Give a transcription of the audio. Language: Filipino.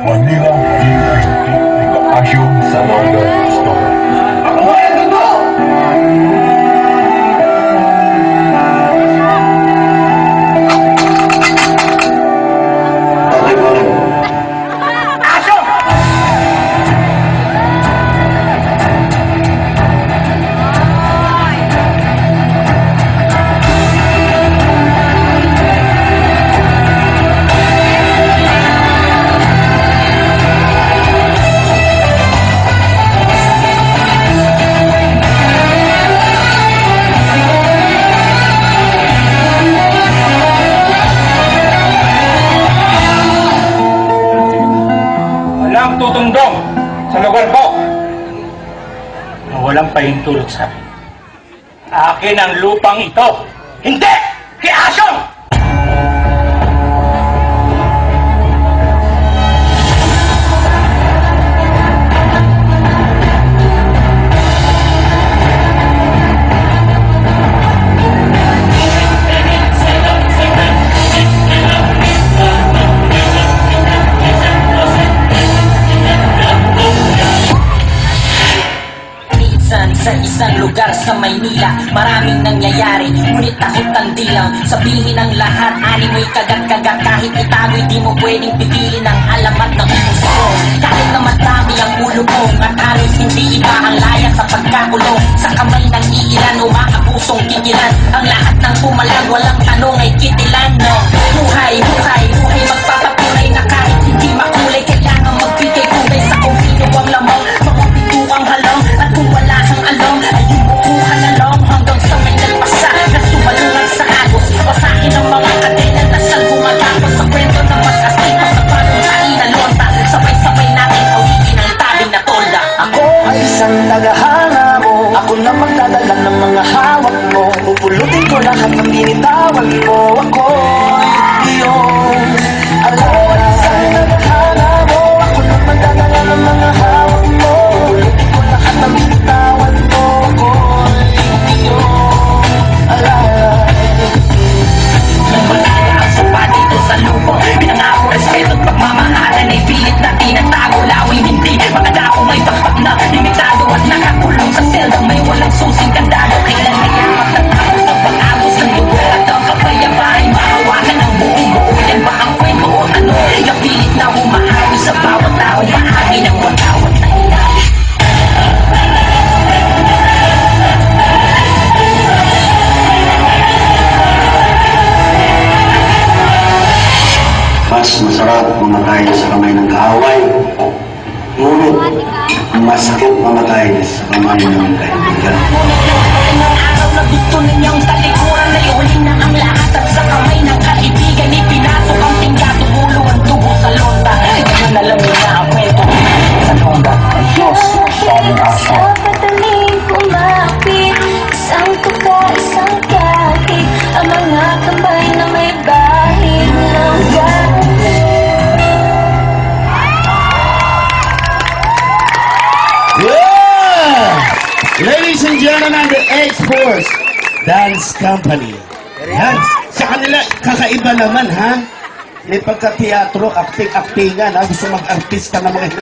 Manila D20 Asyong sa London Store. Ako ay ito! Walang tutundong sa lugar ko na walang pahintulot sa akin. Akin ang lupang ito. Hindi! Kay Asyong! Sa isang lugar sa Maynila, maraming nangyayari, ngunit takot ang dilang. Sabihin ang lahat, ani mo'y kagat-kagat. Kahit itago'y di mo pwedeng pipilin ang alamat ng puso ko. Kahit na madami ang ulo mo, at halos hindi iba ang laya sa pagkakulong. Sa kamay ng iilan, umaabusong kikilan. Ang lahat ng pumalag, walang tanong ay kitilan, no? Buhay, buhay, buhay, magpapatunay na kahit hindi makulay, kailangan magbigay kulay sa kung sino ang lamang. Mga bituang halang, at kung wala kang alam, ay yumukuha na lang hanggang sa may nagpasa na sumalungan sa agos. Basahin ang mga kadena na siyang gumagapos sa kwento ng mag-asing sa panunhain na lonta. Sabay-sabay natin awitin ang tabing na tolda. Ako ay isang nagahanga mo. Ako na magdadala ng mga hawak mo. Pupulutin ko lahat ng binitawan mo. Ako'y iyong alala. Isang nagahanga mo. Ako na magdadala ng mga hawak mo. Pupulutin ko lahat ng binitawan mo. Ako'y iyong alala. Nang malaya ang sumpa dito sa lupo, pinangako respeto at pagmamahalan ay pilit na tinatago. Lawing hindi makadako, may pakpak na limitado at nakakulong sa seldang may walang susing kandado. Kailan kaya matatapos ang pag-agos ng lugar at ang kapayapaan ay mahawakan ng buong buo? Yan ba ang kwento o ano? Kapilit na humahawi sa bawat tao, bahagi ng watawat na ilalim. Mas masarap mamatay sa kamay ng kaaway, ngunit masakit mamatay sa kamay ng kaibigan. Ngunit araw na gusto ninyang talikuran na iulin na ang lahat at sa kamay ng kaibigan ipinasok ang tinggato, ulo ang tubo sa lonta. Ngayon alam niyo na ang kwento sa lonta. Diyos sa aming aso. Padaling kumapit, isang tuka, isang kahit, ang mga kamay na may bahid ng galit. Yeah! Ladies and gentlemen, the X-Force Dance Company. Yan. Sa kanila, kakaiba naman, ha? May pagka-teatro, acting-actingan, ha? Gusto mag-artista na mga